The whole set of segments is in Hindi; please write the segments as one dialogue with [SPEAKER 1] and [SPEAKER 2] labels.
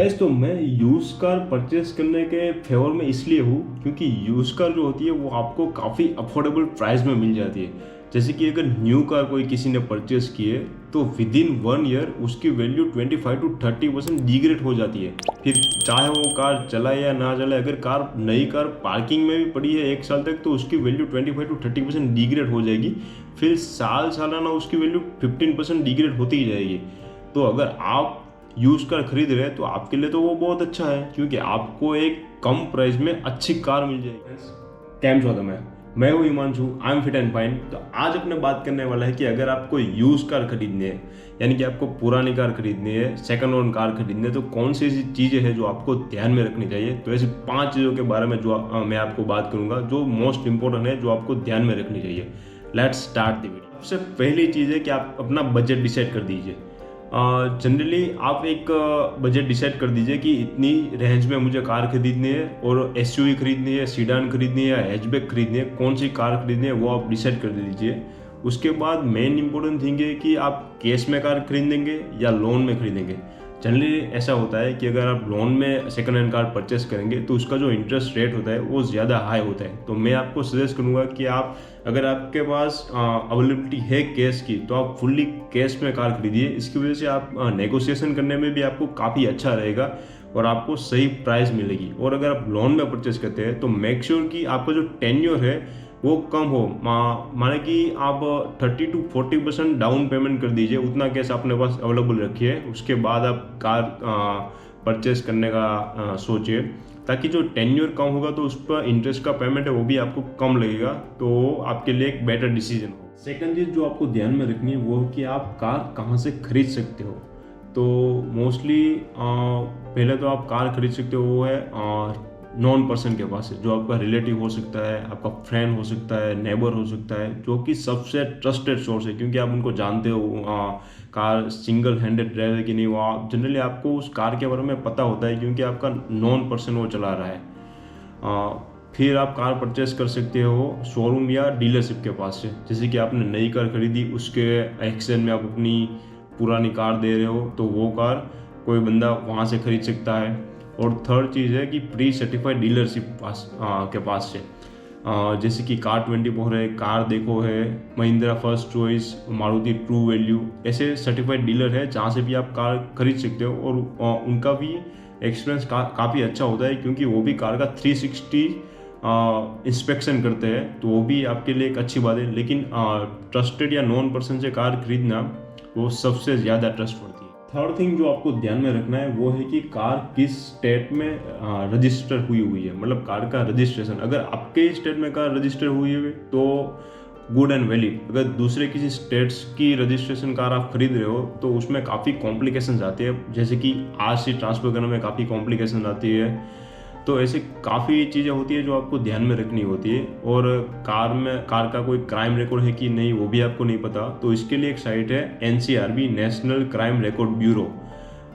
[SPEAKER 1] गाइस, तो मैं यूज़ कार परचेस करने के फेवर में इसलिए हूँ क्योंकि यूज़ कार जो होती है वो आपको काफ़ी अफोर्डेबल प्राइस में मिल जाती है। जैसे कि अगर न्यू कार कोई किसी ने परचेस की है तो विद इन 1 ईयर उसकी वैल्यू 25 to 30% डिग्रेड हो जाती है। फिर चाहे वो कार चलाए या ना चलाए, अगर नई कार पार्किंग में भी पड़ी है 1 साल तक तो उसकी वैल्यू 25 to 30% डिग्रेड हो जाएगी। फिर सालाना उसकी वैल्यू 15% डिग्रेड होती ही जाएगी। तो अगर आप यूज कार खरीद रहे हैं तो आपके लिए तो वो बहुत अच्छा है क्योंकि आपको एक कम प्राइस में अच्छी कार मिल जाएगी। कैम छो मैं हूँ Himanshu, I am fit and fine. तो आज अपने बात करने वाला है कि अगर आपको यूज कार खरीदनी है, यानी कि आपको पुरानी कार खरीदनी है, सेकंड ओन कार खरीदनी है, तो कौन सी ऐसी चीज़ें हैं जो आपको ध्यान में रखनी चाहिए। तो ऐसी 5 चीज़ों के बारे में जो मैं आपको बात करूंगा जो मोस्ट इंपॉर्टेंट है, जो आपको ध्यान में रखनी चाहिए। Let's start the video. सबसे पहली चीज़ है कि आप अपना बजट डिसाइड कर दीजिए। जनरली आप एक बजट डिसाइड कर दीजिए कि इतनी रेंज में मुझे कार खरीदनी है और एसयूवी खरीदनी है, सीडान खरीदनी है या हैचबैक खरीदनी है, कौन सी कार खरीदनी है वो आप डिसाइड कर दीजिए। उसके बाद मेन इंपॉर्टेंट थिंग है कि आप कैश में कार खरीदेंगे या लोन में खरीदेंगे। जनरली ऐसा होता है कि अगर आप लोन में सेकंड हैंड कार परचेस करेंगे तो उसका जो इंटरेस्ट रेट होता है वो ज़्यादा हाई होता है। तो मैं आपको सजेस्ट करूँगा कि आप, अगर आपके पास अवेलेबिलिटी है कैश की, तो आप फुल्ली कैश में कार खरीदिए। इसकी वजह से आप नेगोशिएशन करने में भी आपको काफ़ी अच्छा रहेगा और आपको सही प्राइस मिलेगी। और अगर आप लोन में परचेस करते हैं तो मेक श्योर कि आपका जो टेन्योर है वो कम हो। माने कि आप 30 to 40% डाउन पेमेंट कर दीजिए, उतना कैश अपने पास अवेलेबल रखिए। उसके बाद आप कार परचेस करने का सोचिए, ताकि जो टेन्योर कम होगा तो उस पर इंटरेस्ट का पेमेंट है वो भी आपको कम लगेगा, तो आपके लिए एक बेटर डिसीजन हो। सेकंड चीज़ जो आपको ध्यान में रखनी है वो है कि आप कार कहाँ से खरीद सकते हो। तो मोस्टली पहले तो आप कार खरीद सकते हो वो है नॉन पर्सन के पास है, जो आपका रिलेटिव हो सकता है, आपका फ्रेंड हो सकता है, नेबर हो सकता है, जो कि सबसे ट्रस्टेड सोर्स है क्योंकि आप उनको जानते हो कार सिंगल हैंडेड ड्राइव है कि नहीं। वो आप जनरली आपको उस कार के बारे में पता होता है क्योंकि आपका नॉन पर्सन वो चला रहा है। फिर आप कार परचेस कर सकते हो शोरूम या डीलरशिप के पास से। जैसे कि आपने नई कार खरीदी, उसके एक्सचेंज में आप अपनी पुरानी कार दे रहे हो तो वो कार कोई बंदा वहाँ से खरीद सकता है। और थर्ड चीज़ है कि प्री सर्टिफाइड डीलरशिप के पास से, जैसे कि कार 24 है, कार देखो है, Mahindra first choice, Maruti true value, ऐसे सर्टिफाइड डीलर है जहाँ से भी आप कार खरीद सकते हो। और उनका भी एक्सपीरियंस काफ़ी अच्छा होता है क्योंकि वो भी कार का 360 इंस्पेक्शन करते हैं, तो वो भी आपके लिए एक अच्छी बात है। लेकिन ट्रस्टेड या नॉन पर्सन से कार खरीदना वो सबसे ज़्यादा ट्रस्ट पड़ती है। थर्ड थिंग जो आपको ध्यान में रखना है वो है कि कार किस स्टेट में रजिस्टर हुई है, मतलब कार का रजिस्ट्रेशन। अगर आपके स्टेट में कार रजिस्टर हुई है तो गुड एंड वैलिड। अगर दूसरे किसी स्टेट्स की रजिस्ट्रेशन कार आप खरीद रहे हो तो उसमें काफ़ी कॉम्प्लिकेशन आती है, जैसे कि आरसी ट्रांसफर करने में काफ़ी कॉम्प्लिकेशन आती है। तो ऐसे काफ़ी चीज़ें होती है जो आपको ध्यान में रखनी होती है। और कार का कोई क्राइम रिकॉर्ड है कि नहीं वो भी आपको नहीं पता, तो इसके लिए एक साइट है NCRB, national crime record bureau.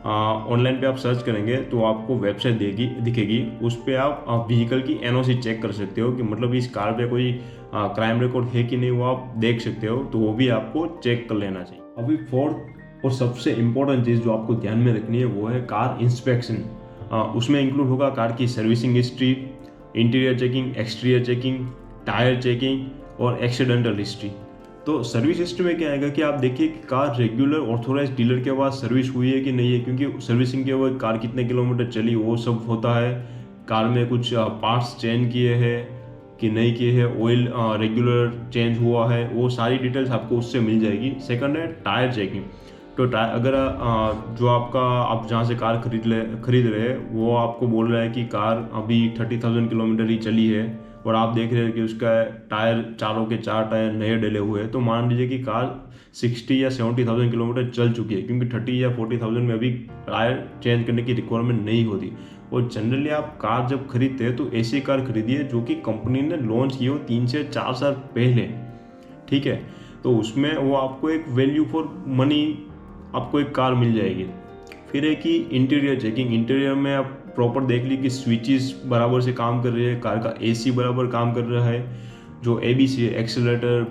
[SPEAKER 1] Online पे आप सर्च करेंगे तो आपको वेबसाइट दिखेगी, उस पर आप व्हीकल की NOC चेक कर सकते हो कि मतलब इस कार पे कोई क्राइम रिकॉर्ड है कि नहीं, वो आप देख सकते हो। तो वो भी आपको चेक कर लेना चाहिए। अभी फोर्थ और सबसे इम्पोर्टेंट चीज़ जो आपको ध्यान में रखनी है वो है कार इंस्पेक्शन। उसमें इंक्लूड होगा कार की servicing history, interior checking, exterior checking, tyre checking और एक्सीडेंटल हिस्ट्री। तो सर्विस हिस्ट्री में क्या आएगा कि आप देखिए कि कार रेगुलर ऑथोराइज डीलर के पास सर्विस हुई है कि नहीं है, क्योंकि सर्विसिंग के बाद कार कितने किलोमीटर चली वो सब होता है। कार में कुछ पार्ट्स चेंज किए हैं कि नहीं किए हैं, ऑयल रेगुलर चेंज हुआ है, वो सारी डिटेल्स आपको उससे मिल जाएगी। सेकंड है टायर चेकिंग। तो अगर जो आप जहाँ से कार खरीद रहे हैं वो आपको बोल रहा है कि कार अभी 30,000 किलोमीटर ही चली है और आप देख रहे हैं कि उसका टायर, चारों के 4 टायर नए डले हुए हैं, तो मान लीजिए कि कार 60 या 70,000 किलोमीटर चल चुकी है, क्योंकि 30 या 40,000 में अभी टायर चेंज करने की रिक्वायरमेंट नहीं होती। और जनरली आप कार जब खरीदते हैं तो ऐसी कार खरीदिए जो कि कंपनी ने लॉन्च की हो 3 से 4 साल पहले, ठीक है। तो उसमें वो आपको एक वैल्यू फॉर मनी आपको एक कार मिल जाएगी। फिर है कि इंटीरियर चेकिंग। इंटीरियर में आप प्रॉपर देख ली कि स्विचेस बराबर से काम कर रही है, कार का AC बराबर काम कर रहा है, जो ABC है, एक्सीलरेटर,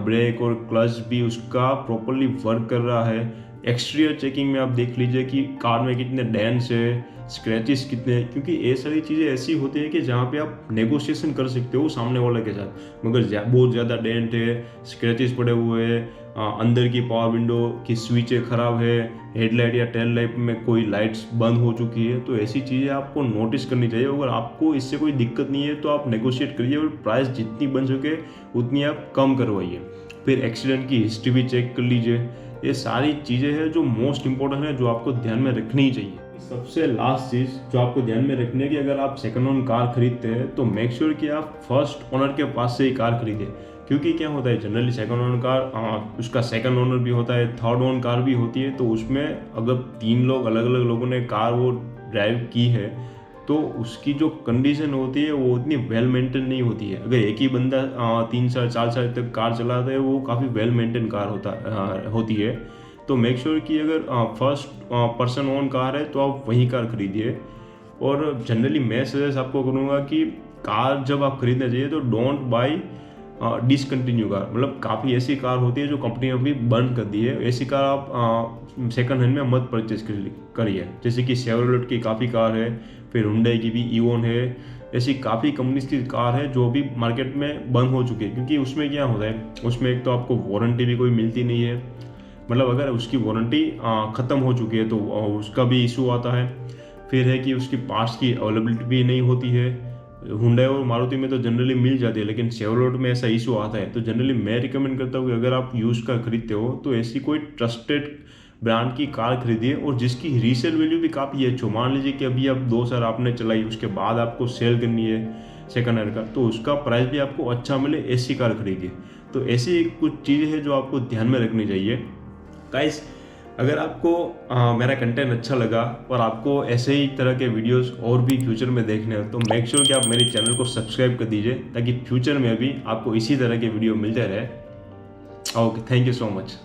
[SPEAKER 1] ब्रेक और क्लच भी उसका प्रॉपरली वर्क कर रहा है, एक्सटीरियर चेकिंग में आप देख लीजिए कि कार में कितने डेंट्स है, स्क्रैचेस कितने हैं, क्योंकि ये सारी चीज़ें ऐसी होती हैं कि जहाँ पे आप नेगोशिएशन कर सकते हो सामने वाले के साथ। मगर बहुत ज़्यादा डेंट है, स्क्रैचेस पड़े हुए हैं, अंदर की पावर विंडो की स्विचें ख़राब है, हेडलाइट या टेल लाइट में कोई लाइट्स बंद हो चुकी है, तो ऐसी चीज़ें आपको नोटिस करनी चाहिए। अगर आपको इससे कोई दिक्कत नहीं है तो आप नेगोशिएट करिए और प्राइस जितनी बन सके उतनी आप कम करवाइए। फिर एक्सीडेंट की हिस्ट्री भी चेक कर लीजिए। ये सारी चीज़ें हैं जो मोस्ट इंपॉर्टेंट है, जो आपको ध्यान में रखनी ही चाहिए। सबसे लास्ट चीज़ जो आपको ध्यान में रखनी है कि अगर आप सेकंड ओनर कार खरीदते हैं तो मेक श्योर कि आप फर्स्ट ओनर के पास से ही कार खरीदें। क्योंकि क्या होता है, जनरली सेकंड ओनर कार उसका सेकंड ओनर भी होता है, थर्ड ओनर कार भी होती है, तो उसमें अगर 3 लोग अलग अलग लोगों ने कार वो ड्राइव की है तो उसकी जो कंडीशन होती है वो उतनी वेल मेंटेन नहीं होती है। अगर एक ही बंदा 3 साल 4 साल तक कार चलाता है वो काफ़ी वेल मेंटेन कार होती है। तो मेक श्योर कि अगर फर्स्ट पर्सन ओन कार है तो आप वही कार खरीदिए। और जनरली मैं सजेस्ट आपको करूँगा कि कार जब आप खरीदना चाहिए तो डोंट बाई डिसकंटिन्यू कार। मतलब काफ़ी ऐसी कार होती है जो कंपनी ने अभी बंद कर दी है, ऐसी कार आप सेकंड हैंड में मत परचेज करिए। जैसे कि शेवरलेट की काफ़ी कार है, फिर हुंडई की भी इवोन है, ऐसी काफ़ी कंपनीज की कार है जो अभी मार्केट में बंद हो चुकी है। क्योंकि उसमें क्या होता है, उसमें एक तो आपको वारंटी भी कोई मिलती नहीं है, मतलब अगर उसकी वारंटी ख़त्म हो चुकी है तो उसका भी इशू आता है। फिर है कि उसकी पार्ट्स की अवेलेबिलिटी भी नहीं होती है। हुंडई और मारुति में तो जनरली मिल जाती है, लेकिन शेवरलेट में ऐसा इशू आता है। तो जनरली मैं रिकमेंड करता हूँ कि अगर आप यूज़ कार खरीदते हो तो ऐसी कोई ट्रस्टेड ब्रांड की कार खरीदिए और जिसकी रीसेल वैल्यू भी काफ़ी अच्छी हो। मान लीजिए कि अभी आप 2 साल आपने चलाई, उसके बाद आपको सेल करनी है सेकंड हैंड कार, तो उसका प्राइस भी आपको अच्छा मिले, ऐसी कार खरीदिए। तो ऐसी कुछ चीज़ें हैं जो आपको ध्यान में रखनी चाहिए। गाइस, अगर आपको मेरा कंटेंट अच्छा लगा और आपको ऐसे ही तरह के वीडियोस और भी फ्यूचर में देखने हो तो मेक श्योर कि आप मेरे चैनल को सब्सक्राइब कर दीजिए, ताकि फ्यूचर में भी आपको इसी तरह के वीडियो मिलते रहे। Okay, thank you so much.